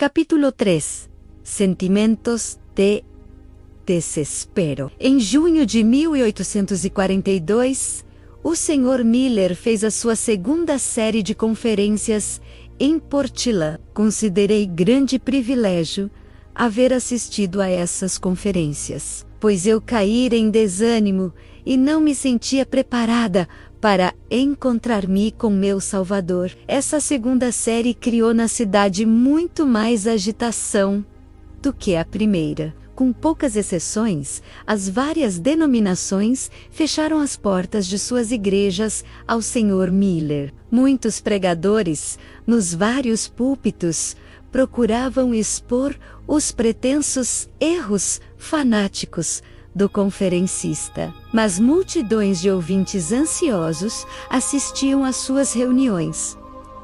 Capítulo 3. Sentimentos de desespero. Em junho de 1842, o Sr. Miller fez a sua segunda série de conferências em Portland. Considerei grande privilégio haver assistido a essas conferências, pois eu caíra em desânimo e não me sentia preparada para encontrar-me com meu Salvador. Essa segunda série criou na cidade muito mais agitação do que a primeira. Com poucas exceções, as várias denominações fecharam as portas de suas igrejas ao Sr. Miller. Muitos pregadores, nos vários púlpitos, procuravam expor os pretensos erros fanáticos do conferencista, mas multidões de ouvintes ansiosos assistiam às suas reuniões.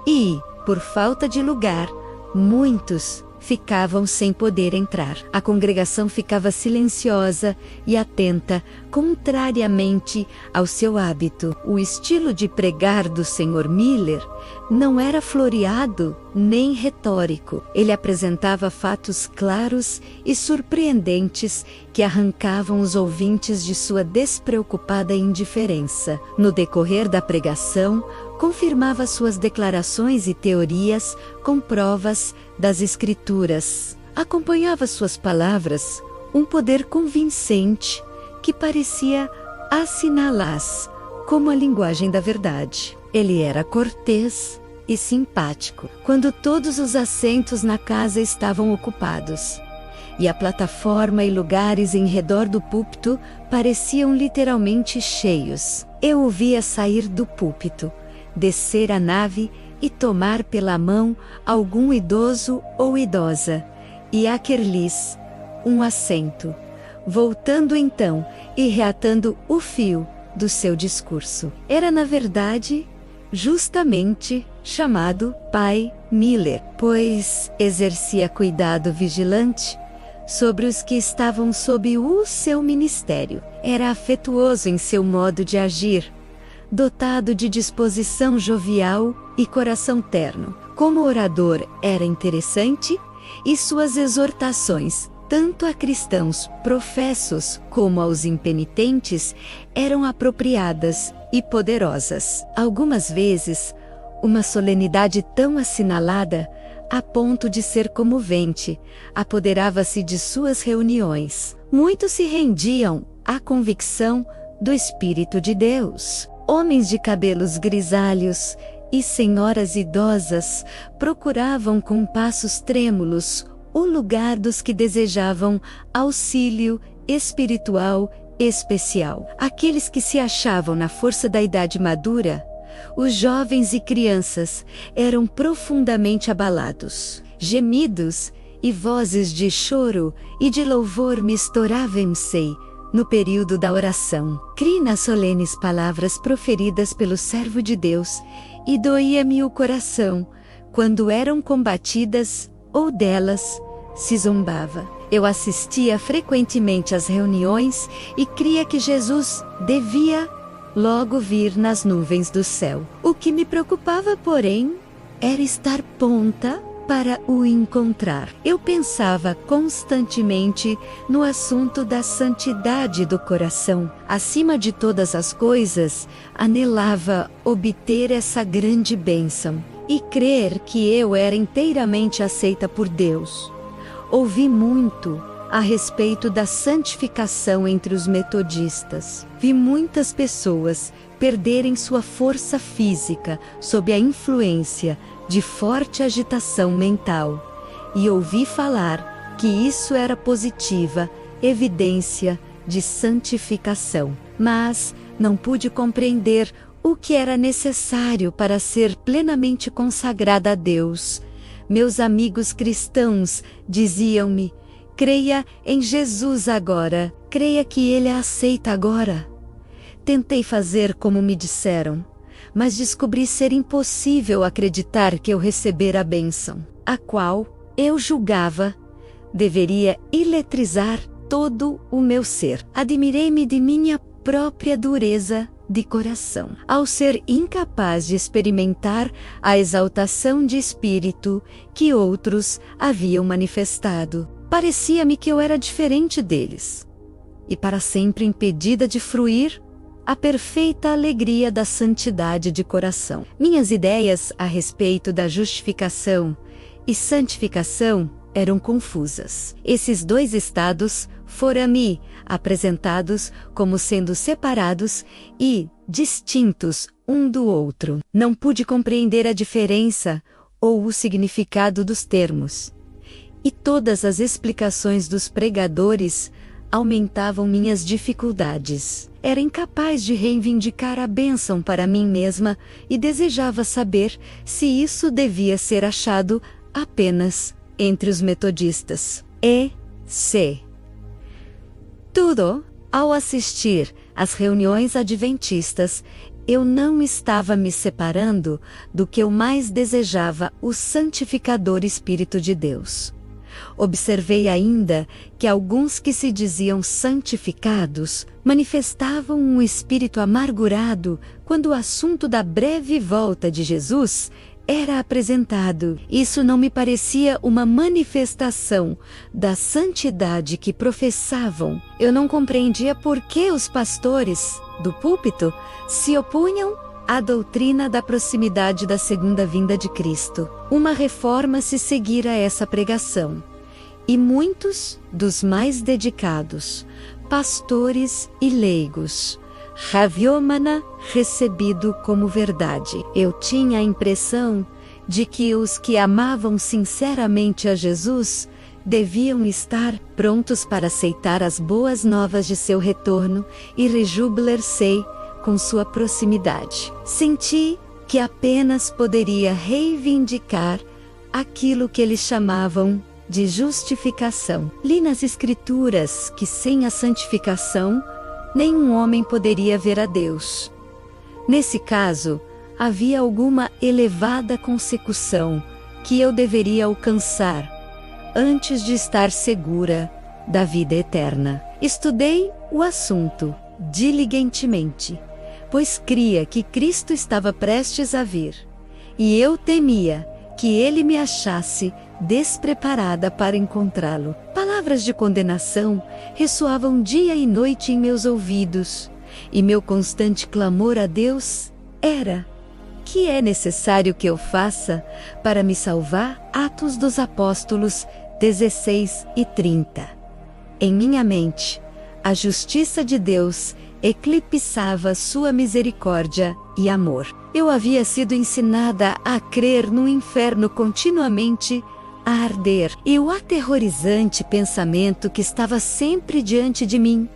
E, por falta de lugar, muitos ficavam sem poder entrar. A congregação ficava silenciosa e atenta, contrariamente ao seu hábito. O estilo de pregar do Sr. Miller não era floreado nem retórico. Ele apresentava fatos claros e surpreendentes que arrancavam os ouvintes de sua despreocupada indiferença. No decorrer da pregação, confirmava suas declarações e teorias com provas das Escrituras. Acompanhava suas palavras um poder convincente que parecia assinalar-as como a linguagem da verdade. Ele era cortês e simpático quando todos os assentos na casa estavam ocupados, e a plataforma e lugares em redor do púlpito pareciam literalmente cheios. Eu o via sair do púlpito, descer a nave e tomar pela mão algum idoso ou idosa, e aqueles um assento, voltando então e reatando o fio do seu discurso. Era, na verdade, justamente chamado Pai Miller, pois exercia cuidado vigilante sobre os que estavam sob o seu ministério. Era afetuoso em seu modo de agir, dotado de disposição jovial e coração terno. Como orador, era interessante e suas exortações, tanto a cristãos professos como aos impenitentes, eram apropriadas e poderosas. Algumas vezes, uma solenidade tão assinalada, a ponto de ser comovente, apoderava-se de suas reuniões. Muitos se rendiam à convicção do Espírito de Deus. Homens de cabelos grisalhos e senhoras idosas procuravam com passos trêmulos o lugar dos que desejavam auxílio espiritual especial. Aqueles que se achavam na força da idade madura, os jovens e crianças, eram profundamente abalados. Gemidos e vozes de choro e de louvor misturavam-se no período da oração. Criei nas solenes palavras proferidas pelo servo de Deus, e doía-me o coração quando eram combatidas ou delas se zombava. Eu assistia frequentemente às reuniões e cria que Jesus devia logo vir nas nuvens do céu. O que me preocupava, porém, era estar pronta para o encontrar. Eu pensava constantemente no assunto da santidade do coração. Acima de todas as coisas, anelava obter essa grande bênção e crer que eu era inteiramente aceita por Deus. Ouvi muito a respeito da santificação entre os metodistas. Vi muitas pessoas perderem sua força física sob a influência de forte agitação mental, e ouvi falar que isso era positiva evidência de santificação. Mas não pude compreender o que era necessário para ser plenamente consagrada a Deus. Meus amigos cristãos diziam-me: creia em Jesus agora, creia que Ele a aceita agora. Tentei fazer como me disseram, mas descobri ser impossível acreditar que eu recebera a bênção, a qual, eu julgava, deveria eletrizar todo o meu ser. Admirei-me de minha própria dureza de coração. Ao ser incapaz de experimentar a exaltação de espírito que outros haviam manifestado, parecia-me que eu era diferente deles, e para sempre impedida de fruir a perfeita alegria da santidade de coração. Minhas ideias a respeito da justificação e santificação eram confusas. Esses dois estados foram-me apresentados como sendo separados e distintos um do outro. Não pude compreender a diferença ou o significado dos termos, e todas as explicações dos pregadores aumentavam minhas dificuldades. Era incapaz de reivindicar a bênção para mim mesma e desejava saber se isso devia ser achado apenas entre os metodistas. E.C. Tudo, ao assistir às reuniões adventistas, eu não estava me separando do que eu mais desejava, o santificador Espírito de Deus. Observei ainda que alguns que se diziam santificados manifestavam um espírito amargurado quando o assunto da breve volta de Jesus era apresentado. Isso não me parecia uma manifestação da santidade que professavam. Eu não compreendia por que os pastores do púlpito se opunham à doutrina da proximidade da segunda vinda de Cristo. Uma reforma se seguira a essa pregação, e muitos dos mais dedicados, pastores e leigos, haviam-na recebido como verdade. Eu tinha a impressão de que os que amavam sinceramente a Jesus deviam estar prontos para aceitar as boas novas de seu retorno e rejubilar-se com sua proximidade. Senti que apenas poderia reivindicar aquilo que eles chamavam de justificação. Li nas Escrituras que sem a santificação nenhum homem poderia ver a Deus. Nesse caso, havia alguma elevada consecução que eu deveria alcançar antes de estar segura da vida eterna. Estudei o assunto diligentemente, pois cria que Cristo estava prestes a vir, e eu temia que ele me achasse despreparada para encontrá-lo. Palavras de condenação ressoavam dia e noite em meus ouvidos, e meu constante clamor a Deus era: que é necessário que eu faça para me salvar? Atos dos Apóstolos 16 e 30. Em minha mente, a justiça de Deus eclipsava sua misericórdia e amor. Eu havia sido ensinada a crer no inferno continuamente a arder, e o aterrorizante pensamento que estava sempre diante de mim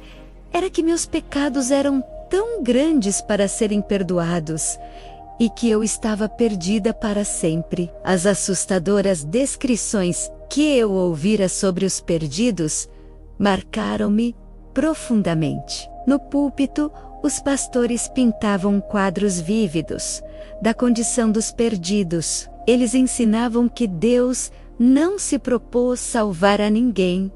era que meus pecados eram tão grandes para serem perdoados e que eu estava perdida para sempre. As assustadoras descrições que eu ouvira sobre os perdidos marcaram-me profundamente. No púlpito, os pastores pintavam quadros vívidos da condição dos perdidos. Eles ensinavam que Deus não se propôs salvar a ninguém,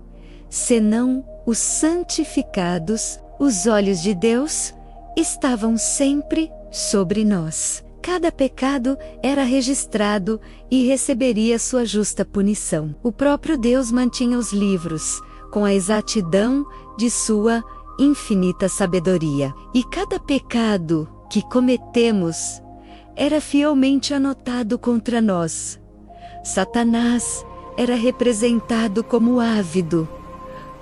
senão os santificados. Os olhos de Deus estavam sempre sobre nós. Cada pecado era registrado e receberia sua justa punição. O próprio Deus mantinha os livros com a exatidão de sua infinita sabedoria, e cada pecado que cometemos era fielmente anotado contra nós. Satanás era representado como ávido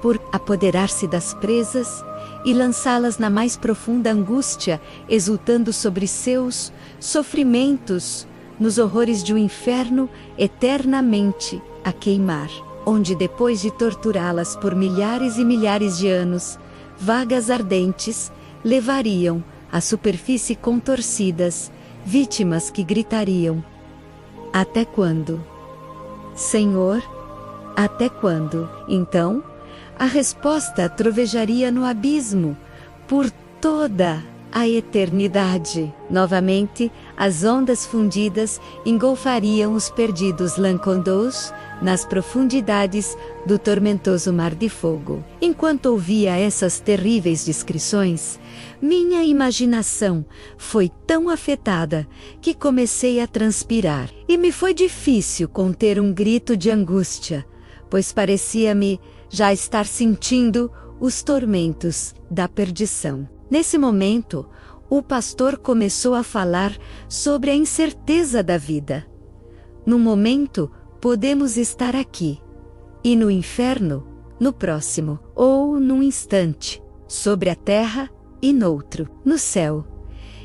por apoderar-se das presas e lançá-las na mais profunda angústia, exultando sobre seus sofrimentos nos horrores de um inferno eternamente a queimar, onde depois de torturá-las por milhares e milhares de anos, vagas ardentes levariam à superfície contorcidas vítimas que gritariam: até quando? Senhor, até quando? Então, a resposta trovejaria no abismo por toda a eternidade. Novamente, as ondas fundidas engolfariam os perdidos Lancondous nas profundidades do tormentoso mar de fogo. Enquanto ouvia essas terríveis descrições, minha imaginação foi tão afetada que comecei a transpirar. E me foi difícil conter um grito de angústia, pois parecia-me já estar sentindo os tormentos da perdição. Nesse momento, o pastor começou a falar sobre a incerteza da vida. No momento, podemos estar aqui, e no inferno, no próximo, ou num instante, sobre a terra e noutro, no céu.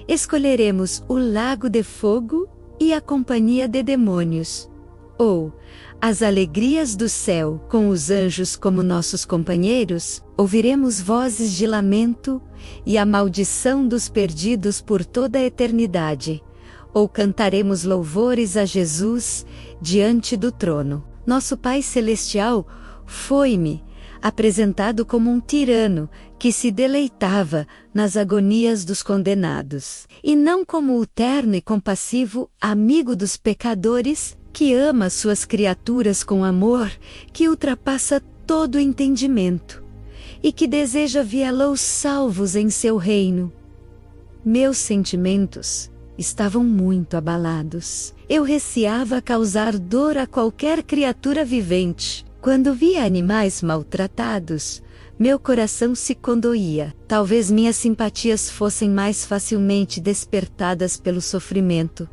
Escolheremos o lago de fogo e a companhia de demônios, ou as alegrias do céu com os anjos como nossos companheiros. Ouviremos vozes de lamento e a maldição dos perdidos por toda a eternidade, ou cantaremos louvores a Jesus diante do trono. Nosso Pai Celestial foi-me apresentado como um tirano que se deleitava nas agonias dos condenados, e não como o terno e compassivo amigo dos pecadores que ama suas criaturas com amor que ultrapassa todo entendimento, e que deseja vê-los salvos em seu reino. Meus sentimentos estavam muito abalados. Eu receava causar dor a qualquer criatura vivente. Quando via animais maltratados, meu coração se condoía. Talvez minhas simpatias fossem mais facilmente despertadas pelo sofrimento,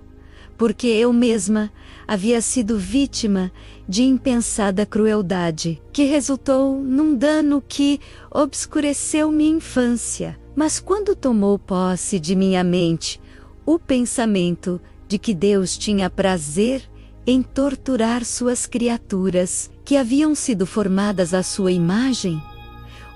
porque eu mesma havia sido vítima de impensada crueldade, que resultou num dano que obscureceu minha infância. Mas quando tomou posse de minha mente o pensamento de que Deus tinha prazer em torturar suas criaturas, que haviam sido formadas à sua imagem,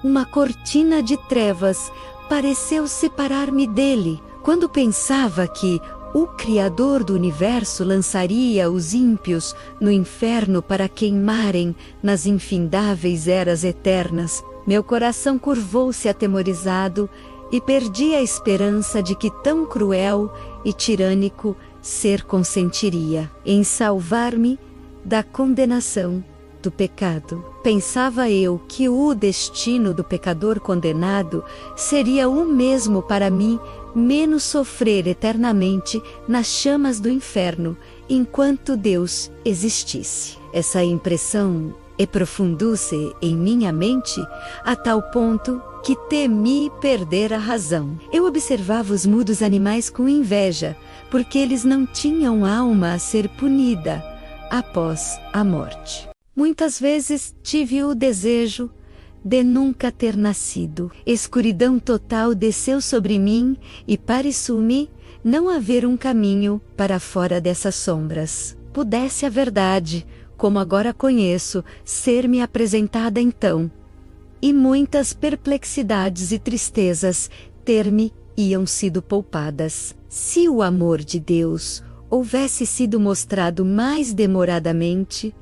uma cortina de trevas pareceu separar-me dele. Quando pensava que o Criador do Universo lançaria os ímpios no inferno para queimarem nas infindáveis eras eternas, meu coração curvou-se atemorizado e perdi a esperança de que tão cruel e tirânico ser consentiria em salvar-me da condenação do pecado. Pensava eu que o destino do pecador condenado seria o mesmo para mim, menos sofrer eternamente nas chamas do inferno, enquanto Deus existisse. Essa impressão aprofundou-se em minha mente a tal ponto que temi perder a razão. Eu observava os mudos animais com inveja, porque eles não tinham alma a ser punida após a morte. Muitas vezes tive o desejo de nunca ter nascido. Escuridão total desceu sobre mim e pareceu-me não haver um caminho para fora dessas sombras. Pudesse a verdade, como agora conheço, ser-me apresentada então, e muitas perplexidades e tristezas ter-me iam sido poupadas. Se o amor de Deus houvesse sido mostrado mais demoradamente,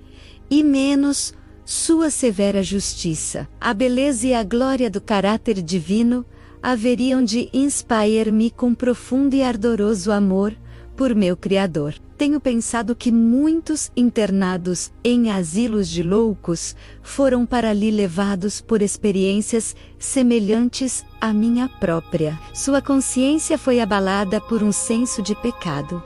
e menos sua severa justiça, a beleza e a glória do caráter divino haveriam de inspirar-me com profundo e ardoroso amor por meu Criador. Tenho pensado que muitos internados em asilos de loucos foram para ali levados por experiências semelhantes à minha própria. Sua consciência foi abalada por um senso de pecado,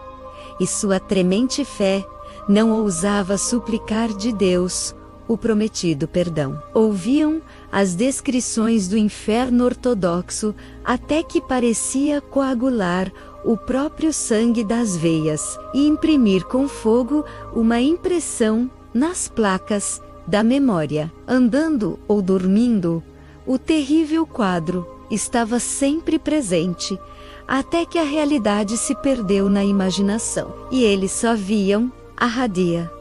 e sua tremente fé não ousava suplicar de Deus o prometido perdão. Ouviam as descrições do inferno ortodoxo até que parecia coagular o próprio sangue das veias e imprimir com fogo uma impressão nas placas da memória. Andando ou dormindo, o terrível quadro estava sempre presente, até que a realidade se perdeu na imaginação, e eles só viam a radia,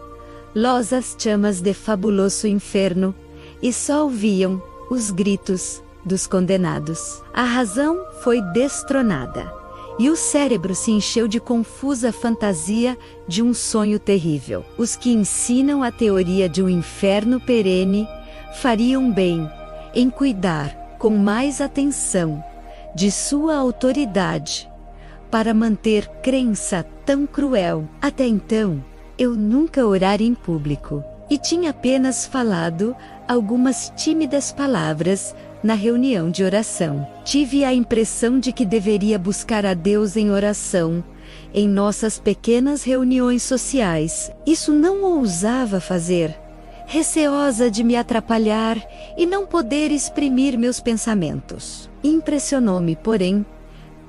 losas chamas de fabuloso inferno, e só ouviam os gritos dos condenados. A razão foi destronada, e o cérebro se encheu de confusa fantasia de um sonho terrível. Os que ensinam a teoria de um inferno perene fariam bem em cuidar com mais atenção de sua autoridade, para manter crença tão cruel. Até então, eu nunca orara em público, e tinha apenas falado algumas tímidas palavras na reunião de oração. Tive a impressão de que deveria buscar a Deus em oração, em nossas pequenas reuniões sociais. Isso não ousava fazer, receosa de me atrapalhar e não poder exprimir meus pensamentos. Impressionou-me, porém,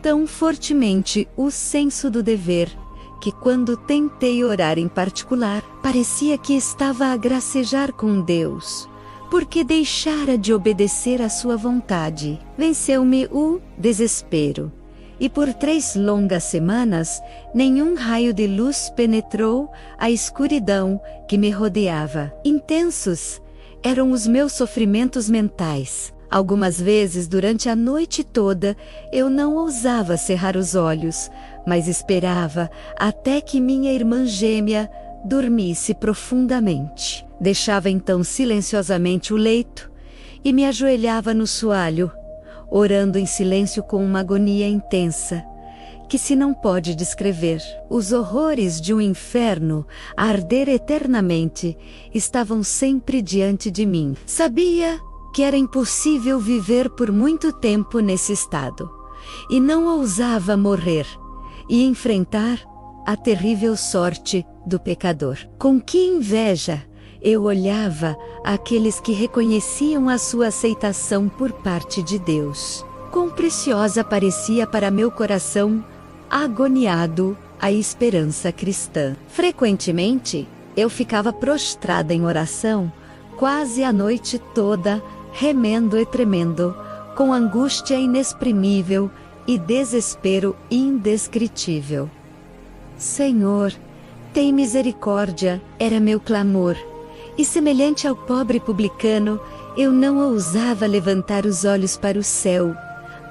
tão fortemente o senso do dever, que quando tentei orar em particular, parecia que estava a gracejar com Deus, porque deixara de obedecer à sua vontade. Venceu-me o desespero, e por 3 longas semanas, nenhum raio de luz penetrou a escuridão que me rodeava. Intensos eram os meus sofrimentos mentais. Algumas vezes, durante a noite toda, eu não ousava cerrar os olhos, mas esperava até que minha irmã gêmea dormisse profundamente. Deixava então silenciosamente o leito e me ajoelhava no soalho, orando em silêncio com uma agonia intensa, que se não pode descrever. Os horrores de um inferno a arder eternamente estavam sempre diante de mim. Sabia que era impossível viver por muito tempo nesse estado, e não ousava morrer e enfrentar a terrível sorte do pecador. Com que inveja eu olhava aqueles que reconheciam a sua aceitação por parte de Deus. Quão preciosa parecia para meu coração agoniado a esperança cristã. Frequentemente, eu ficava prostrada em oração quase a noite toda, remendo e tremendo, com angústia inexprimível e desespero indescritível. Senhor, tem misericórdia, era meu clamor, e semelhante ao pobre publicano, eu não ousava levantar os olhos para o céu,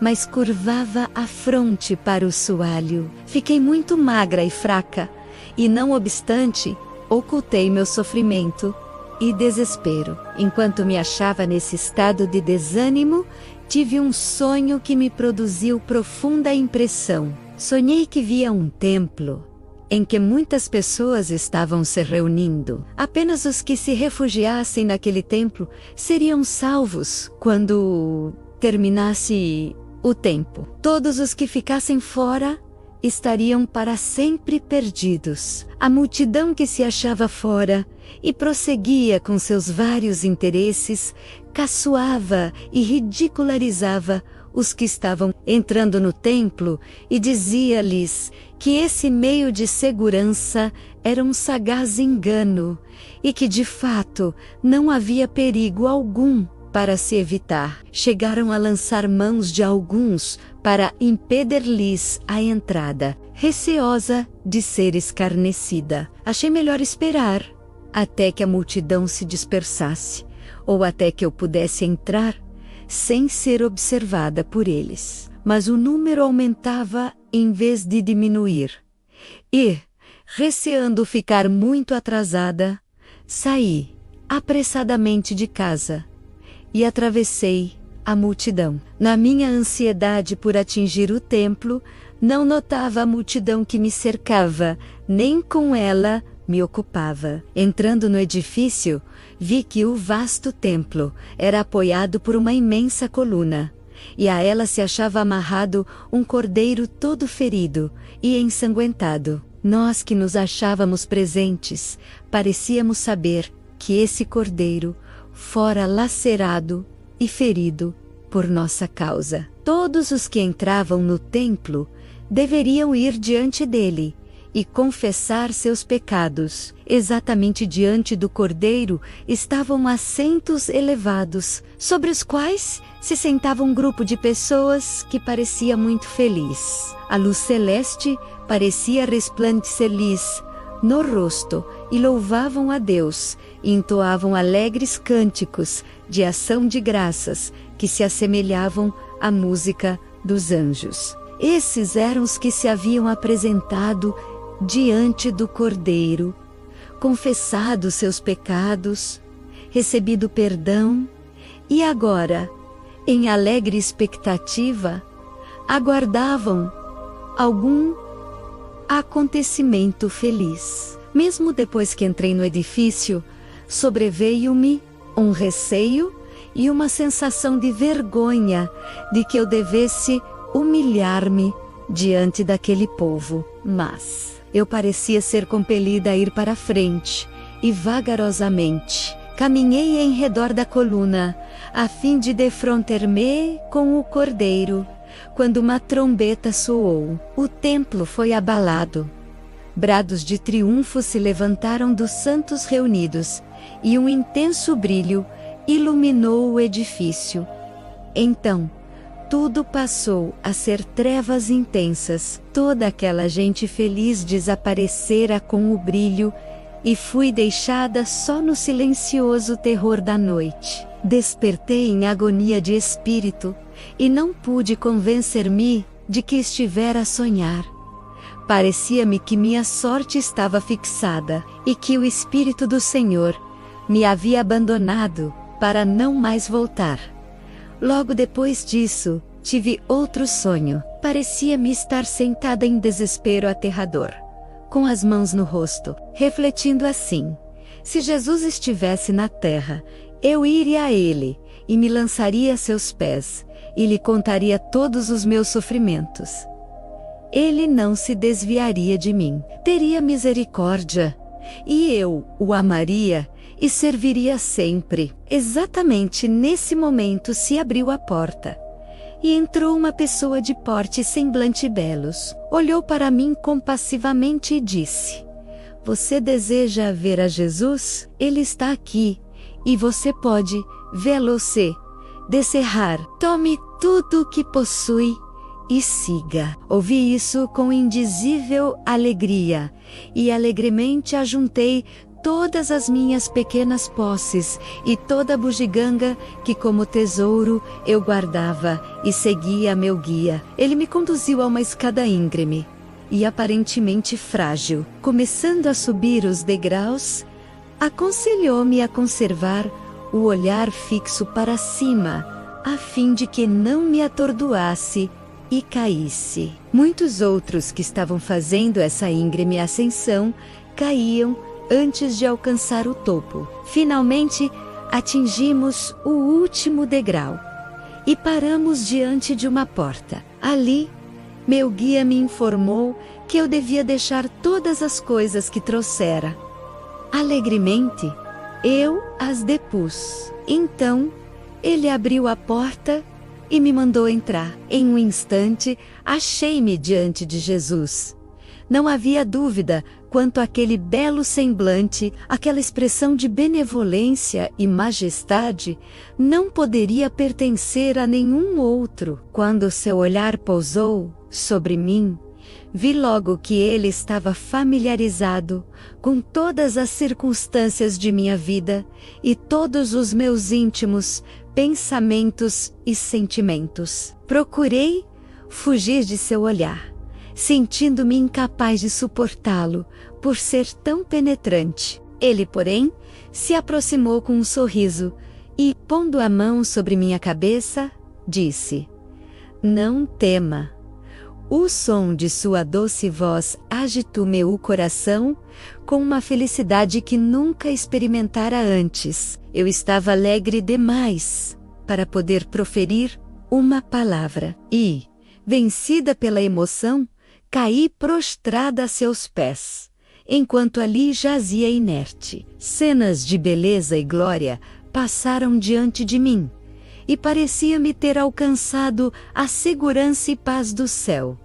mas curvava a fronte para o soalho. Fiquei muito magra e fraca, e não obstante, ocultei meu sofrimento e desespero. Enquanto me achava nesse estado de desânimo, tive um sonho que me produziu profunda impressão. Sonhei que via um templo em que muitas pessoas estavam se reunindo. Apenas os que se refugiassem naquele templo seriam salvos quando terminasse o tempo. Todos os que ficassem fora estariam para sempre perdidos. A multidão que se achava fora e prosseguia com seus vários interesses, caçoava e ridicularizava os que estavam entrando no templo e dizia-lhes que esse meio de segurança era um sagaz engano e que de fato não havia perigo algum para se evitar. Chegaram a lançar mãos de alguns para impedir-lhes a entrada, receosa de ser escarnecida. Achei melhor esperar até que a multidão se dispersasse, ou até que eu pudesse entrar sem ser observada por eles. Mas o número aumentava em vez de diminuir. E, receando ficar muito atrasada, saí apressadamente de casa e atravessei a multidão. Na minha ansiedade por atingir o templo, não notava a multidão que me cercava, nem com ela me ocupava. Entrando no edifício, vi que o vasto templo era apoiado por uma imensa coluna, e a ela se achava amarrado um cordeiro todo ferido e ensanguentado. Nós que nos achávamos presentes, parecíamos saber que esse cordeiro fora lacerado e ferido por nossa causa. Todos os que entravam no templo deveriam ir diante dele e confessar seus pecados. Exatamente diante do cordeiro estavam assentos elevados, sobre os quais se sentava um grupo de pessoas que parecia muito feliz. A luz celeste parecia resplandecer-lhes no rosto e louvavam a Deus, e entoavam alegres cânticos de ação de graças que se assemelhavam à música dos anjos. Esses eram os que se haviam apresentado diante do Cordeiro, confessado seus pecados, recebido perdão, e agora, em alegre expectativa, aguardavam algum acontecimento feliz. Mesmo depois que entrei no edifício, sobreveio-me um receio e uma sensação de vergonha de que eu devesse humilhar-me diante daquele povo. Mas eu parecia ser compelida a ir para a frente, e vagarosamente caminhei em redor da coluna, a fim de defrontar-me com o Cordeiro. Quando uma trombeta soou, o templo foi abalado. Brados de triunfo se levantaram dos santos reunidos, e um intenso brilho iluminou o edifício. Então, tudo passou a ser trevas intensas. Toda aquela gente feliz desaparecera com o brilho, e fui deixada só no silencioso terror da noite. Despertei em agonia de espírito, e não pude convencer-me de que estivera a sonhar. Parecia-me que minha sorte estava fixada, e que o Espírito do Senhor me havia abandonado para não mais voltar. Logo depois disso, tive outro sonho. Parecia-me estar sentada em desespero aterrador, com as mãos no rosto, refletindo assim: se Jesus estivesse na terra, eu iria a ele, e me lançaria a seus pés, e lhe contaria todos os meus sofrimentos. Ele não se desviaria de mim, teria misericórdia, e eu o amaria e serviria sempre. Exatamente nesse momento se abriu a porta, e entrou uma pessoa de porte e semblante belos. Olhou para mim compassivamente e disse: você deseja ver a Jesus? Ele está aqui, e você pode vê-lo-se descerrar. Tome tudo o que possui e siga. Ouvi isso com indizível alegria, e alegremente ajuntei todas as minhas pequenas posses e toda a bugiganga que como tesouro eu guardava, e seguia meu guia. Ele me conduziu a uma escada íngreme e aparentemente frágil. Começando a subir os degraus, aconselhou-me a conservar o olhar fixo para cima, a fim de que não me atordoasse e caísse. Muitos outros que estavam fazendo essa íngreme ascensão caíam antes de alcançar o topo. Finalmente, atingimos o último degrau e paramos diante de uma porta. Ali, meu guia me informou que eu devia deixar todas as coisas que trouxera. Alegremente, eu as depus. Então, ele abriu a porta e me mandou entrar. Em um instante, achei-me diante de Jesus. Não havia dúvida quanto àquele belo semblante, aquela expressão de benevolência e majestade não poderia pertencer a nenhum outro. Quando seu olhar pousou sobre mim, vi logo que ele estava familiarizado com todas as circunstâncias de minha vida e todos os meus íntimos pensamentos e sentimentos. Procurei fugir de seu olhar, sentindo-me incapaz de suportá-lo por ser tão penetrante. Ele, porém, se aproximou com um sorriso e, pondo a mão sobre minha cabeça, disse: não tema. O som de sua doce voz agitou meu coração com uma felicidade que nunca experimentara antes. Eu estava alegre demais para poder proferir uma palavra e, vencida pela emoção, caí prostrada a seus pés, enquanto ali jazia inerte. Cenas de beleza e glória passaram diante de mim, e parecia-me ter alcançado a segurança e paz do céu.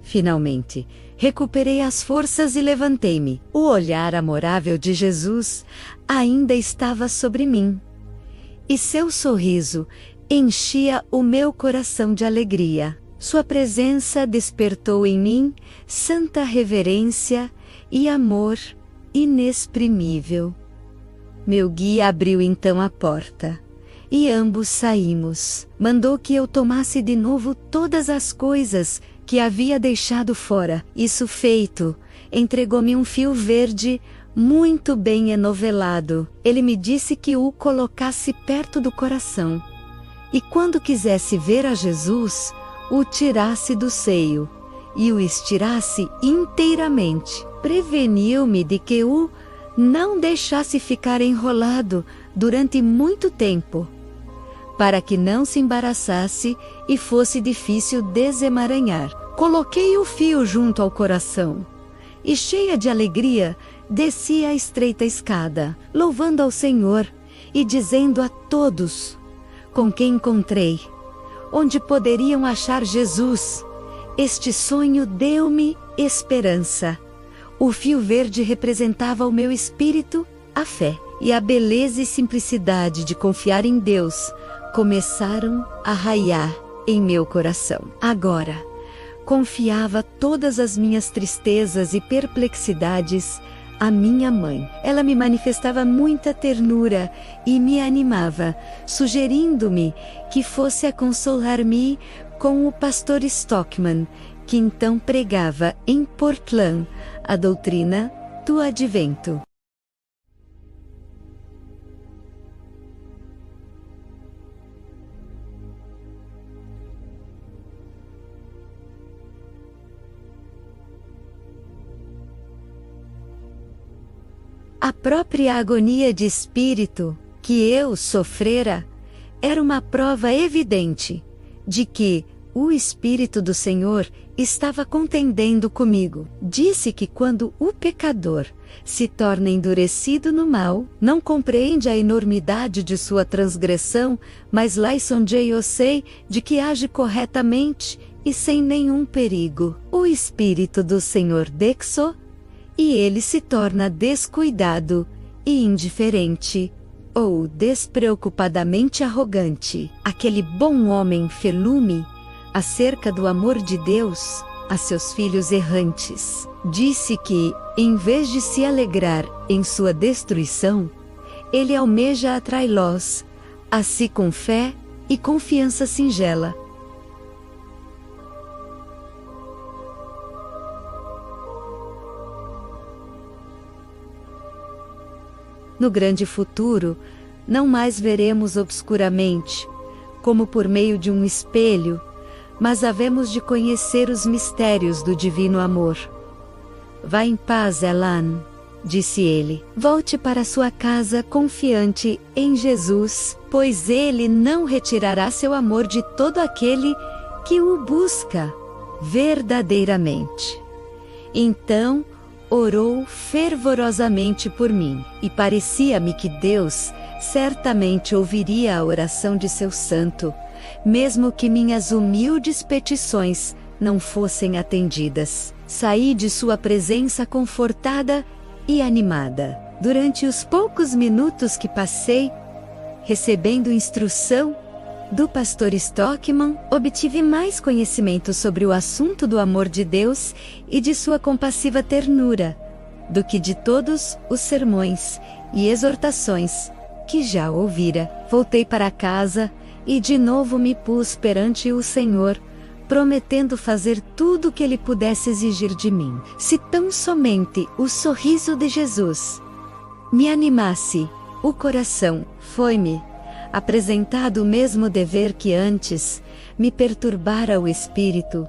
Finalmente, recuperei as forças e levantei-me. O olhar amorável de Jesus ainda estava sobre mim, e seu sorriso enchia o meu coração de alegria. Sua presença despertou em mim santa reverência e amor inexprimível. Meu guia abriu então a porta, e ambos saímos. Mandou que eu tomasse de novo todas as coisas que havia deixado fora. Isso feito, entregou-me um fio verde muito bem enovelado. Ele me disse que o colocasse perto do coração, e quando quisesse ver a Jesus, o tirasse do seio e o estirasse inteiramente. Preveniu-me de que o não deixasse ficar enrolado durante muito tempo, para que não se embaraçasse e fosse difícil desemaranhar. Coloquei o fio junto ao coração e, cheia de alegria, desci a estreita escada, louvando ao Senhor e dizendo a todos com quem encontrei onde poderiam achar Jesus. Este sonho deu-me esperança. O fio verde representava o meu espírito, a fé, e a beleza e simplicidade de confiar em Deus começaram a raiar em meu coração. Agora, confiava todas as minhas tristezas e perplexidades à minha mãe. Ela me manifestava muita ternura e me animava, sugerindo-me que fosse a consolar-me com o pastor Stockman, que então pregava em Portland a doutrina do advento. A própria agonia de espírito que eu sofrera era uma prova evidente de que o Espírito do Senhor estava contendendo comigo. Disse que quando o pecador se torna endurecido no mal, não compreende a enormidade de sua transgressão, mas lisonjeia-se de que age corretamente e sem nenhum perigo. O Espírito do Senhor deixou e ele se torna descuidado e indiferente, ou despreocupadamente arrogante. Aquele bom homem felume acerca do amor de Deus a seus filhos errantes. Disse que, em vez de se alegrar em sua destruição, ele almeja atraí-los a si com fé e confiança singela. No grande futuro, não mais veremos obscuramente, como por meio de um espelho, mas havemos de conhecer os mistérios do divino amor. Vá em paz, Elan, disse ele. Volte para sua casa confiante em Jesus, pois ele não retirará seu amor de todo aquele que o busca verdadeiramente. Então, orou fervorosamente por mim, e parecia-me que Deus certamente ouviria a oração de seu santo, mesmo que minhas humildes petições não fossem atendidas. Saí de sua presença confortada e animada. Durante os poucos minutos que passei, recebendo instrução do pastor Stockman, obtive mais conhecimento sobre o assunto do amor de Deus e de sua compassiva ternura, do que de todos os sermões e exortações que já ouvira. Voltei para casa e de novo me pus perante o Senhor, prometendo fazer tudo o que ele pudesse exigir de mim. Se tão somente o sorriso de Jesus me animasse o coração, foi-me apresentado o mesmo dever que antes me perturbara o espírito: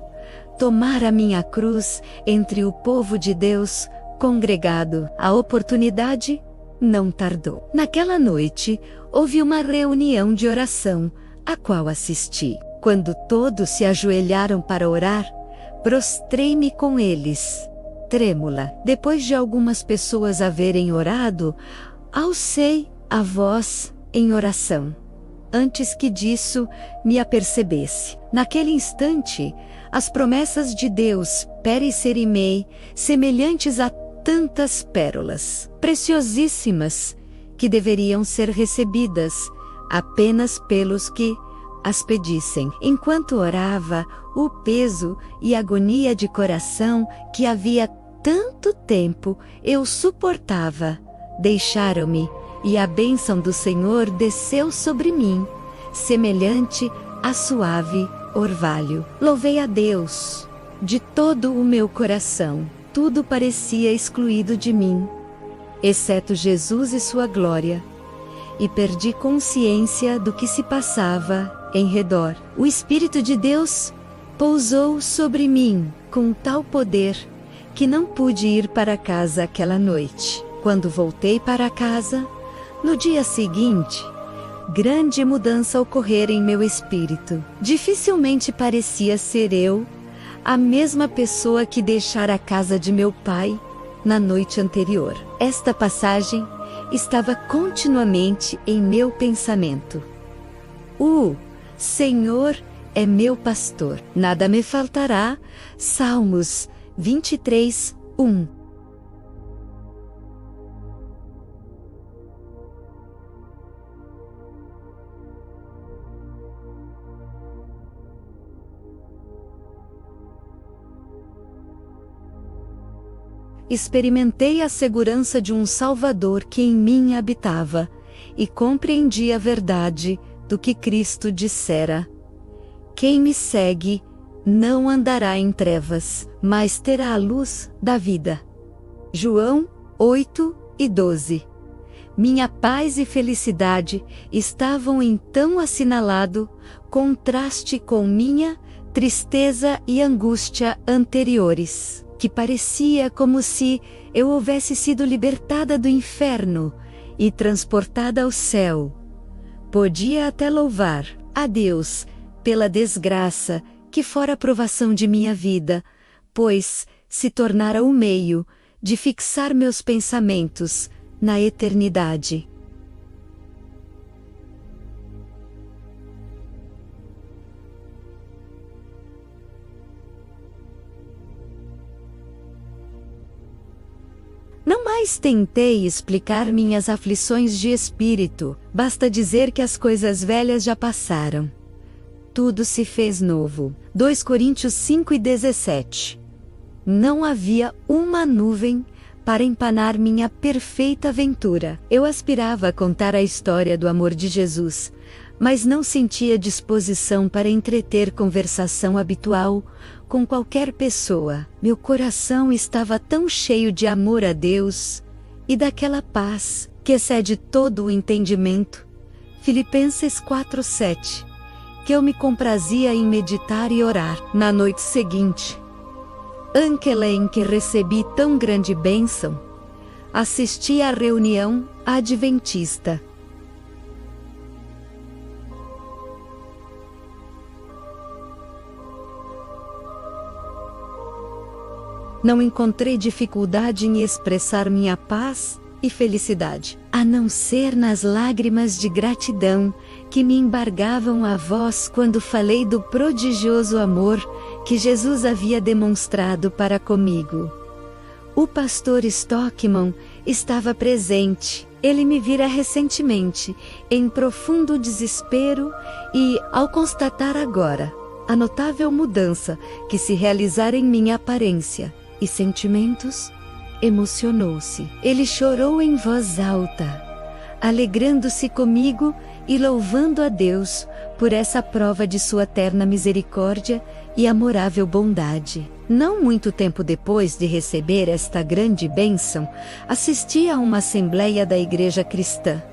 tomar a minha cruz entre o povo de Deus congregado. A oportunidade não tardou. Naquela noite, houve uma reunião de oração, a qual assisti. Quando todos se ajoelharam para orar, prostrei-me com eles, trêmula. Depois de algumas pessoas haverem orado, alcei a voz em oração, antes que disso me apercebesse. Naquele instante, as promessas de Deus perecerem-me, semelhantes a tantas pérolas, preciosíssimas, que deveriam ser recebidas apenas pelos que as pedissem. Enquanto orava, o peso e agonia de coração que havia tanto tempo eu suportava deixaram-me, e a bênção do Senhor desceu sobre mim, semelhante a suave orvalho. Louvei a Deus de todo o meu coração. Tudo parecia excluído de mim, exceto Jesus e sua glória, e perdi consciência do que se passava em redor. O Espírito de Deus pousou sobre mim com tal poder que não pude ir para casa aquela noite. Quando voltei para casa, no dia seguinte, grande mudança ocorrera em meu espírito. Dificilmente parecia ser eu, a mesma pessoa que deixara a casa de meu pai na noite anterior. Esta passagem estava continuamente em meu pensamento. O Senhor é meu pastor, nada me faltará. Salmos 23, 1. Experimentei a segurança de um Salvador que em mim habitava, e compreendi a verdade do que Cristo dissera. Quem me segue não andará em trevas, mas terá a luz da vida. João 8 e 12. Minha paz e felicidade estavam em tão assinalado contraste com minha tristeza e angústia anteriores, que parecia como se eu houvesse sido libertada do inferno e transportada ao céu. Podia até louvar a Deus pela desgraça que fora a provação de minha vida, pois se tornara o meio de fixar meus pensamentos na eternidade. Não mais tentei explicar minhas aflições de espírito, basta dizer que as coisas velhas já passaram. Tudo se fez novo. 2 Coríntios 5 e 17. Não havia uma nuvem para empanar minha perfeita aventura. Eu aspirava a contar a história do amor de Jesus, mas não sentia disposição para entreter conversação habitual com qualquer pessoa. Meu coração estava tão cheio de amor a Deus e daquela paz que excede todo o entendimento. Filipenses 4:7, que eu me comprazia em meditar e orar. Na noite seguinte, aquela em que recebi tão grande bênção, assisti à reunião adventista. Não encontrei dificuldade em expressar minha paz e felicidade, a não ser nas lágrimas de gratidão que me embargavam a voz quando falei do prodigioso amor que Jesus havia demonstrado para comigo. O pastor Stockman estava presente. Ele me vira recentemente, em profundo desespero, e, ao constatar agora a notável mudança que se realizara em minha aparência e sentimentos, emocionou-se. Ele chorou em voz alta, alegrando-se comigo e louvando a Deus por essa prova de sua terna misericórdia e amorável bondade. Não muito tempo depois de receber esta grande bênção, assisti a uma assembleia da Igreja Cristã,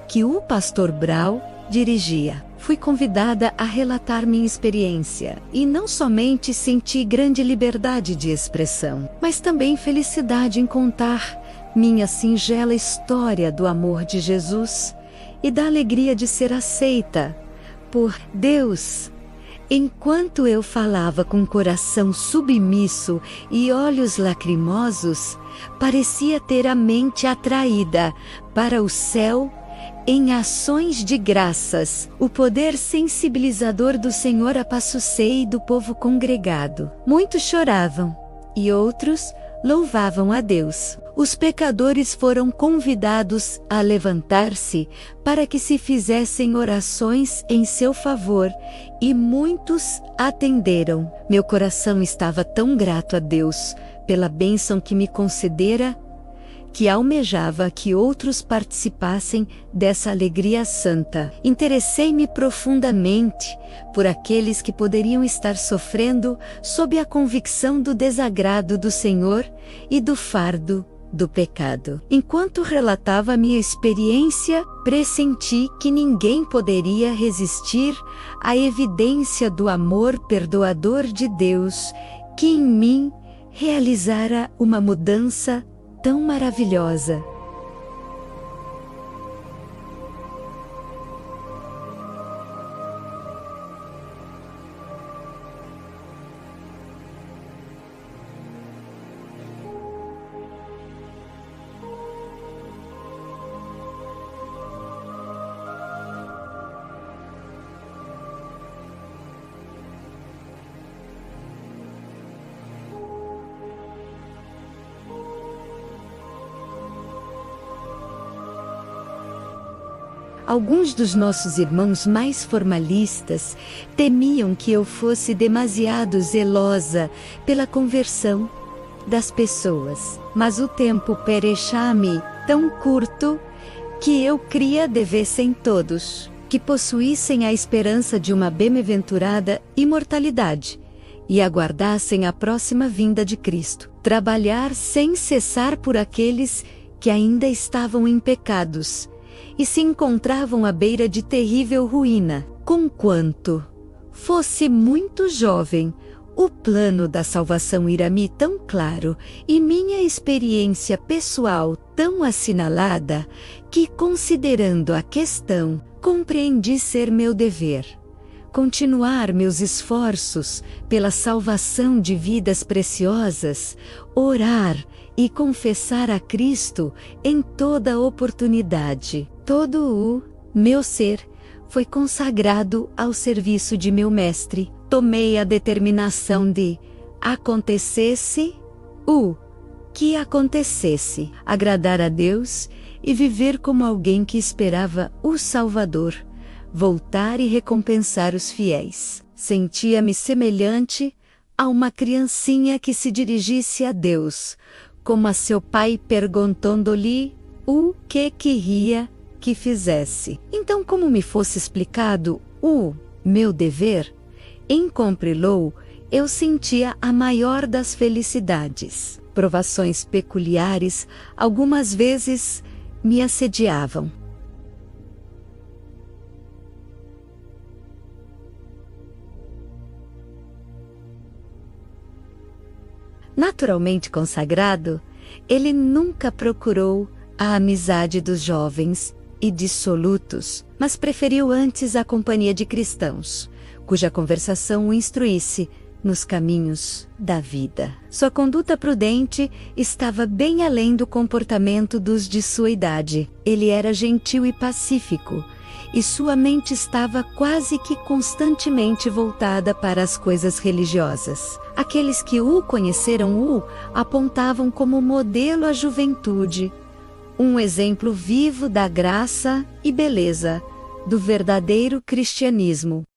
que o pastor Brau dirigia. Fui convidada a relatar minha experiência, e não somente senti grande liberdade de expressão, mas também felicidade em contar minha singela história do amor de Jesus e da alegria de ser aceita por Deus. Enquanto eu falava com coração submisso e olhos lacrimosos, parecia ter a mente atraída para o céu em ações de graças. O poder sensibilizador do Senhor apaciguei do povo congregado. Muitos choravam, e outros louvavam a Deus. Os pecadores foram convidados a levantar-se para que se fizessem orações em seu favor, e muitos atenderam. Meu coração estava tão grato a Deus pela bênção que me concedera, que almejava que outros participassem dessa alegria santa. Interessei-me profundamente por aqueles que poderiam estar sofrendo sob a convicção do desagrado do Senhor e do fardo do pecado. Enquanto relatava minha experiência, pressenti que ninguém poderia resistir à evidência do amor perdoador de Deus, que em mim realizara uma mudança tão maravilhosa. Alguns dos nossos irmãos mais formalistas temiam que eu fosse demasiado zelosa pela conversão das pessoas, mas o tempo perechá-me tão curto que eu cria devessem todos, que possuíssem a esperança de uma bem-aventurada imortalidade e aguardassem a próxima vinda de Cristo, trabalhar sem cessar por aqueles que ainda estavam em pecados e se encontravam à beira de terrível ruína. Conquanto fosse muito jovem, o plano da salvação ira-me tão claro e minha experiência pessoal tão assinalada, que, considerando a questão, compreendi ser meu dever continuar meus esforços pela salvação de vidas preciosas, orar e confessar a Cristo em toda oportunidade. Todo o meu ser foi consagrado ao serviço de meu Mestre. Tomei a determinação de, acontecesse o que acontecesse, agradar a Deus e viver como alguém que esperava o Salvador voltar e recompensar os fiéis. Sentia-me semelhante a uma criancinha que se dirigisse a Deus, como a seu pai perguntando-lhe o que queria que fizesse. Então, como me fosse explicado o meu dever, em cumpri-lo, eu sentia a maior das felicidades. Provações peculiares, algumas vezes, me assediavam. Naturalmente consagrado, ele nunca procurou a amizade dos jovens e dissolutos, mas preferiu antes a companhia de cristãos, cuja conversação o instruísse nos caminhos da vida. Sua conduta prudente estava bem além do comportamento dos de sua idade. Ele era gentil e pacífico, e sua mente estava quase que constantemente voltada para as coisas religiosas. Aqueles que o conheceram o apontavam como modelo à juventude, um exemplo vivo da graça e beleza do verdadeiro cristianismo.